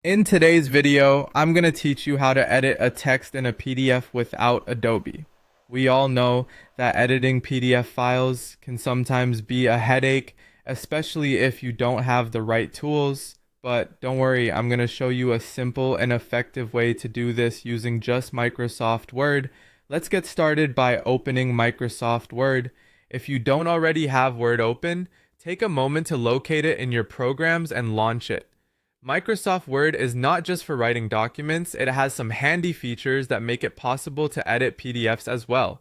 In today's video, I'm going to teach you how to edit a text in a PDF without Adobe. We all know that editing PDF files can sometimes be a headache, especially if you don't have the right tools. But don't worry, I'm going to show you a simple and effective way to do this using just Microsoft Word. Let's get started by opening Microsoft Word. If you don't already have Word open, take a moment to locate it in your programs and launch it. Microsoft Word is not just for writing documents, it has some handy features that make it possible to edit PDFs as well.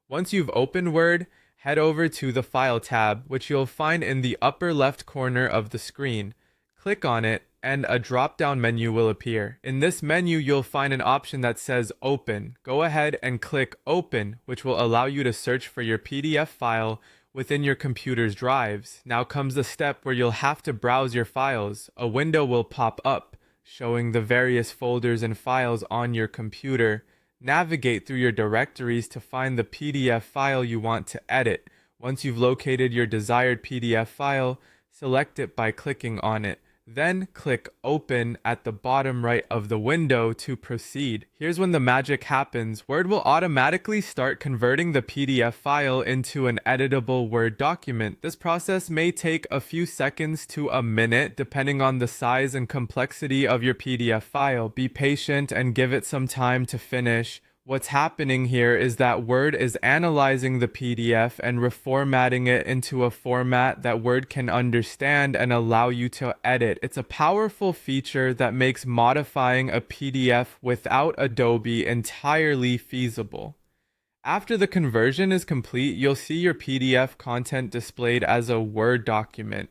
Once you've opened Word, head over to the File tab, which you'll find in the upper left corner of the screen. Click on it, and a drop-down menu will appear. In this menu, you'll find an option that says Open. Go ahead and click Open, which will allow you to search for your PDF file within your computer's drives. Now comes the step where you'll have to browse your files. A window will pop up showing the various folders and files on your computer. Navigate through your directories to find the PDF file you want to edit. Once you've located your desired PDF file, select it by clicking on it. Then click Open at the bottom right of the window to proceed. Here's when the magic happens. Word will automatically start converting the PDF file into an editable Word document. This process may take a few seconds to a minute, depending on the size and complexity of your PDF file. Be patient and give it some time to finish. What's happening here is that Word is analyzing the PDF and reformatting it into a format that Word can understand and allow you to edit. It's a powerful feature that makes modifying a PDF without Adobe entirely feasible. After the conversion is complete, you'll see your PDF content displayed as a Word document.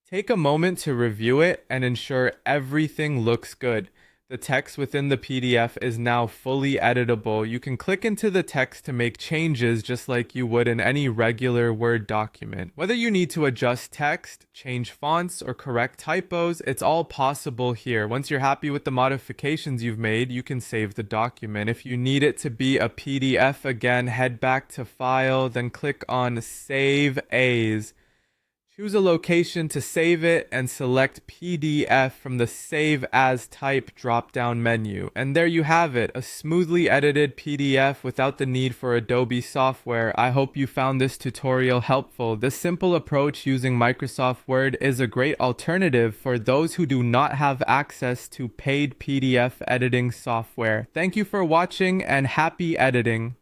Take a moment to review it and ensure everything looks good. The text within the PDF is now fully editable. You can click into the text to make changes just like you would in any regular Word document. Whether you need to adjust text, change fonts, or correct typos, it's all possible here. Once you're happy with the modifications you've made, you can save the document. If you need it to be a PDF again, head back to File, then click on Save As. Choose a location to save it and select PDF from the Save As Type drop-down menu. And there you have it, a smoothly edited PDF without the need for Adobe software. I hope you found this tutorial helpful. This simple approach using Microsoft Word is a great alternative for those who do not have access to paid PDF editing software. Thank you for watching and happy editing.